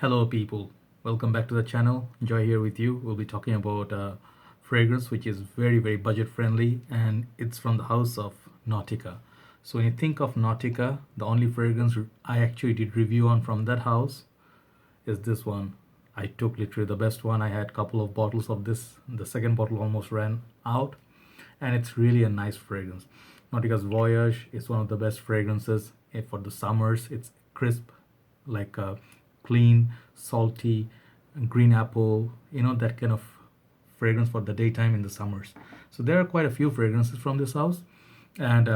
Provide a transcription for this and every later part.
Hello people, welcome back to the channel. Joy here with you. We'll be talking about fragrance which is very budget friendly, and it's from the house of Nautica. So when you think of Nautica, the only fragrance I actually did review on from that house is this one. I took literally the best one. I had a couple of bottles of this. The second bottle almost ran out, and it's really a nice fragrance. Nautica's Voyage is one of the best fragrances for the summers. It's crisp, like clean, salty, green apple, that kind of fragrance for the daytime in the summers. So there are quite a few fragrances from this house, and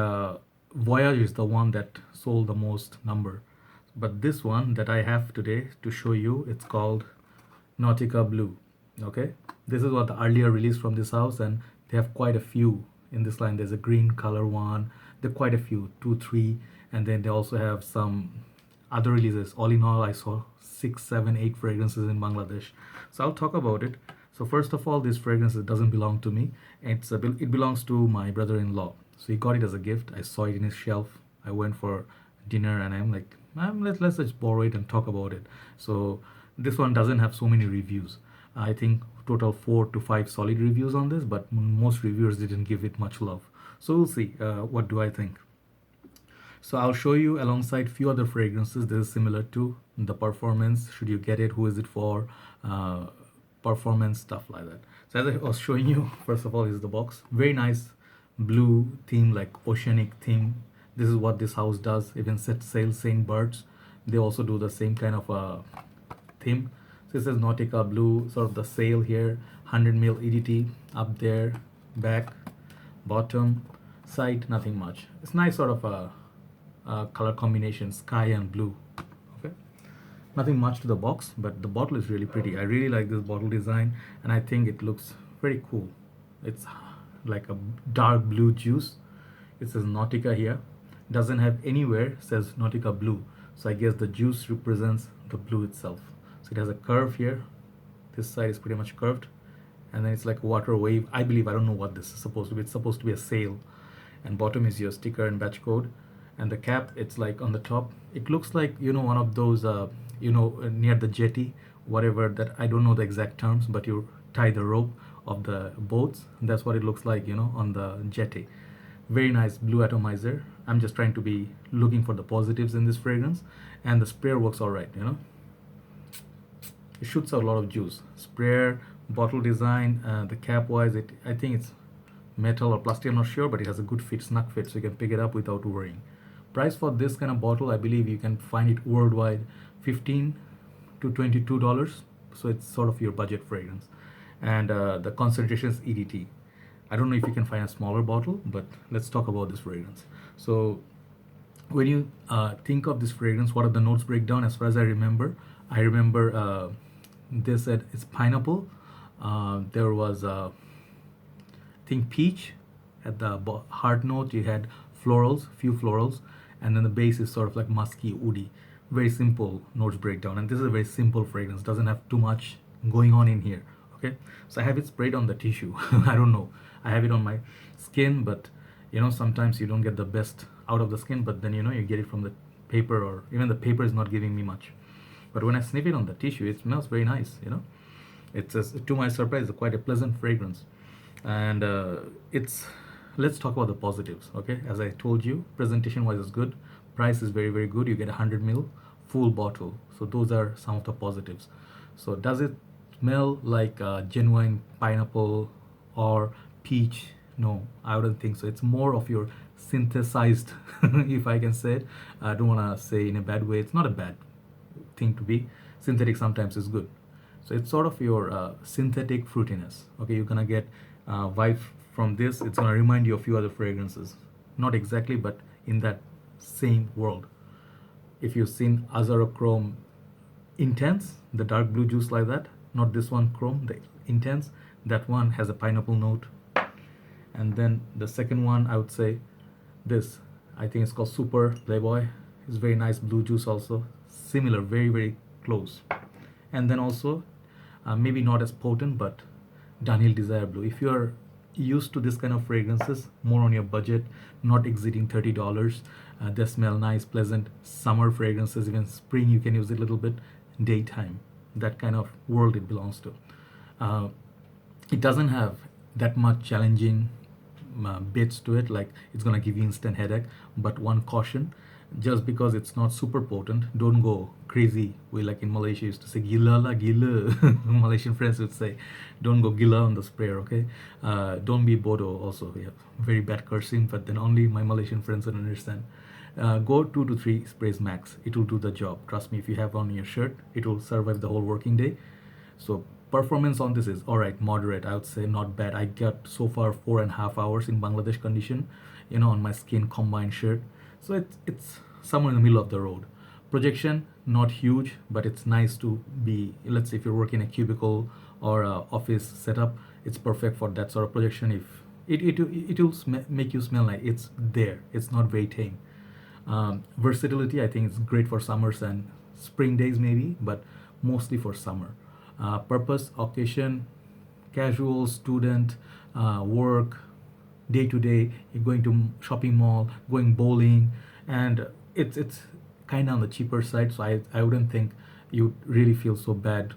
Voyage is the one that sold the most number. But this one that I have today to show you, it's called Nautical Blue. Okay, this is what the earlier release from this house, and they have quite a few in this line. There's a green color one. There are quite a few, two, three, and then they also have some other releases. All in all, I saw 6, 7, 8 fragrances in Bangladesh. So I'll talk about it. So first of all, this fragrance doesn't belong to me. It belongs to my brother-in-law. So he got it as a gift. I saw it in his shelf. I went for dinner and I'm like, let's just borrow it and talk about it. So this one doesn't have so many reviews. I think total 4 to 5 solid reviews on this, but most reviewers didn't give it much love. So we'll see. What do I think? So I'll show you alongside few other fragrances. This is similar to the performance. Should you get it? Who is it for? Performance stuff like that. So as I was showing you, first of all is the box. Very nice blue theme, like oceanic theme. This is what this house does. Even set sail Saint Birds. They also do the same kind of theme. So this is Nautical Blue, sort of the sail here, 100 ml EDT up there, back, bottom, side, nothing much. It's nice sort of a color combination, sky and blue. Okay, nothing much to the box, but the bottle is really pretty. I really like this bottle design, and I think it looks very cool. It's like a dark blue juice. It says Nautica here. Doesn't have anywhere says Nautica Blue, so I guess the juice represents the blue itself. So it has a curve here. This side is pretty much curved, and then it's like water wave. I believe, I don't know what this is supposed to be. It's supposed to be a sail, and bottom is your sticker and batch code, and the cap, it's like on the top. It looks like, one of those near the jetty, whatever, that I don't know the exact terms, but you tie the rope of the boats. That's what it looks like, on the jetty. Very nice blue atomizer. I'm just trying to be looking for the positives in this fragrance, and the sprayer works all right. It shoots out a lot of juice. Sprayer, bottle design, the cap wise, I think it's metal or plastic, I'm not sure, but it has a good fit, snug fit, so you can pick it up without worrying. Price for this kind of bottle, I believe you can find it worldwide, $15 to $22. So it's sort of your budget fragrance, and the concentration is EDT. I don't know if you can find a smaller bottle, but let's talk about this fragrance. So when you think of this fragrance, what are the notes breakdown? As far as I remember, they said it's pineapple. There was I think peach at the heart note. You had florals, few florals, and then the base is sort of like musky, woody. Very simple notes breakdown, and this is a very simple fragrance. Doesn't have too much going on in here. Okay, so I have it sprayed on the tissue. I don't know. I have it on my skin, but sometimes you don't get the best out of the skin, but then you get it from the paper, or even the paper is not giving me much. But when I sniff it on the tissue, it smells very nice. It's to my surprise, quite a pleasant fragrance, and let's talk about the positives. Okay, as I told you, presentation wise is good, price is very good. You get 100 ml full bottle, so those are some of the positives. So does it smell like genuine pineapple or peach? No, I wouldn't think so. It's more of your synthesized, if I can say it. I don't want to say in a bad way. It's not a bad thing to be. Synthetic sometimes is good. So it's sort of your synthetic fruitiness. Okay, you're gonna get vibe from this. It's gonna remind you of a few other fragrances. Not exactly, but in that same world. If you've seen Azarochrome Intense, the dark blue juice like that, not this one Chrome, the Intense, that one has a pineapple note. And then the second one, I would say this, I think it's called Super Playboy. It's very nice blue juice also, similar, very close. And then also maybe not as potent, but Dunhill Desire Blue. If you're used to this kind of fragrances, more on your budget, not exceeding $30. They smell nice, pleasant. Summer fragrances, even spring, you can use it a little bit. Daytime, that kind of world it belongs to. Uh, it doesn't have that much challenging bits to it, like it's gonna give you instant headache. But one caution, just because it's not super potent, don't go crazy. We, like in Malaysia, used to say gila la gila. Malaysian friends would say, don't go gila on the sprayer, okay? Don't be bodoh also. We have very bad cursing, but then only my Malaysian friends would understand. Go 2 to 3 sprays max. It will do the job. Trust me, if you have on your shirt, it will survive the whole working day. So performance on this is all right, moderate. I would say not bad. I got so far 4.5 hours in Bangladesh condition, on my skin combined shirt. So it's somewhere in the middle of the road. Projection not huge, but it's nice to be. Let's say if you're working a cubicle or a office setup, it's perfect for that sort of projection. If it will make you smell like it's there. It's not very tame. Versatility, I think it's great for summers and spring days maybe, but mostly for summer. Purpose, occasion, casual, student, work, day to day. You're going to shopping mall, going bowling, and it's kind of on the cheaper side. So I wouldn't think you really feel so bad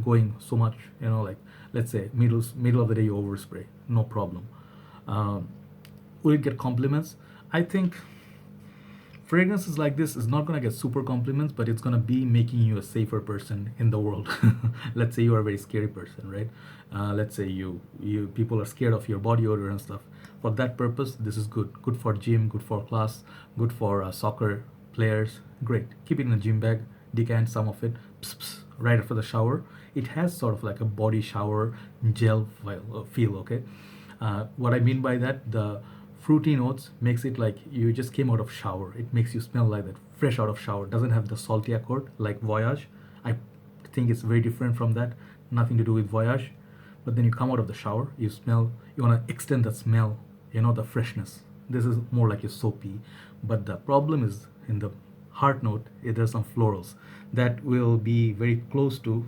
going so much. Like let's say middle of the day you overspray, no problem. Will it get compliments? I think fragrances like this is not going to get super compliments, but it's going to be making you a safer person in the world. Let's say you are a very scary person, right? Let's say you people are scared of your body odor and stuff. For that purpose, this is good for gym, good for class, good for soccer players. Great. Keep it in a gym bag, decant some of it, right after the shower. It has sort of like a body shower gel feel, okay? What I mean by that, the fruity notes makes it like you just came out of shower. It makes you smell like that, fresh out of shower. Doesn't have the salty accord like Voyage. I think it's very different from that. Nothing to do with Voyage. But then you come out of the shower, you smell, you want to extend the smell, the freshness. This is more like a soapy. But the problem is in the heart note, there's some florals that will be very close to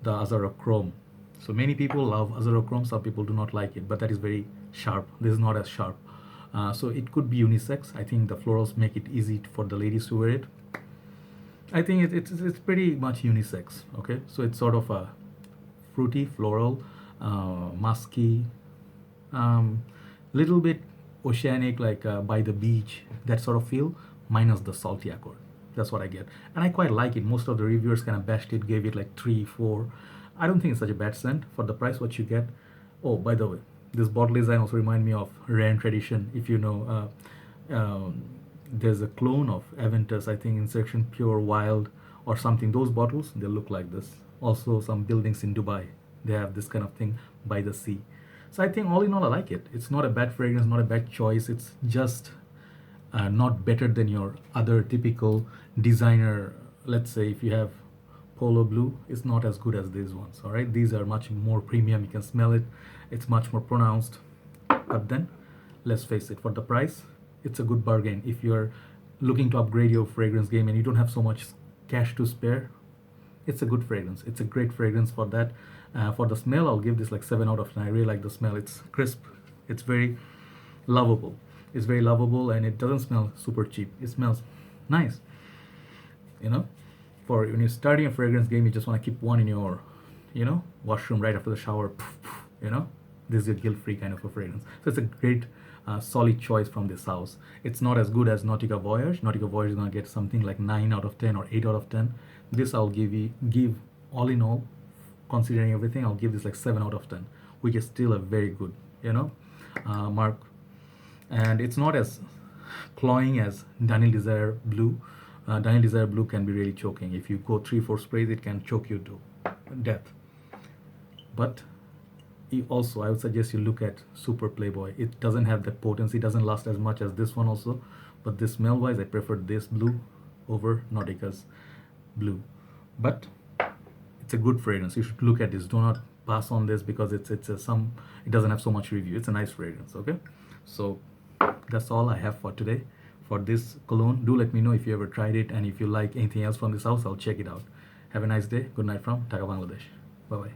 the azarochrome. So many people love azarochrome, some people do not like it, but that is very sharp. This is not as sharp. So it could be unisex. I think the florals make it easy for the ladies to wear it. I think it's pretty much unisex, okay? So it's sort of a fruity, floral, musky, little bit oceanic, like by the beach, that sort of feel, minus the salty accord. That's what I get. And I quite like it. Most of the reviewers kind of bashed it, gave it like 3, 4. I don't think it's such a bad scent for the price what you get. Oh, by the way, this bottle design also remind me of Rare Tradition. If you know, there's a clone of Aventus, I think in section Pure Wild or something. Those bottles, they look like this. Also some buildings in Dubai, they have this kind of thing by the sea. So I think all in all, I like it. It's not a bad fragrance, not a bad choice. It's just not better than your other typical designer. Let's say if you have Polo Blue, it's not as good as these ones. All right, these are much more premium. You can smell it. It's much more pronounced. But then, let's face it, for the price, it's a good bargain. If you're looking to upgrade your fragrance game and you don't have so much cash to spare, it's a good fragrance. It's a great fragrance for that. For the smell, I'll give this like 7 out of 10. I really like the smell. It's crisp. It's very lovable. It's very lovable, and it doesn't smell super cheap. It smells nice. For when you're starting a fragrance game, you just want to keep one in your, washroom right after the shower. This is a guilt-free kind of a fragrance. So it's a great, solid choice from this house. It's not as good as Nautica Voyage. Nautica Voyage is gonna get something like 9 out of 10 or 8 out of 10. This I'll give all in all, considering everything, I'll give this like 7 out of 10, which is still a very good, mark. And it's not as cloying as Daniel Desire Blue. Daniel Desire Blue can be really choking. If you go 3-4 sprays, it can choke you to death. But also, I would suggest you look at Super Playboy. It doesn't have that potency, doesn't last as much as this one also. But this smell wise, I prefer this blue over Nautica's blue. But it's a good fragrance. You should look at this. Do not pass on this because it doesn't have so much review. It's a nice fragrance, okay? So that's all I have for today. For this cologne, do let me know if you ever tried it, and if you like anything else from this house, I'll check it out. Have a nice day. Good night from Dhaka, Bangladesh. Bye bye.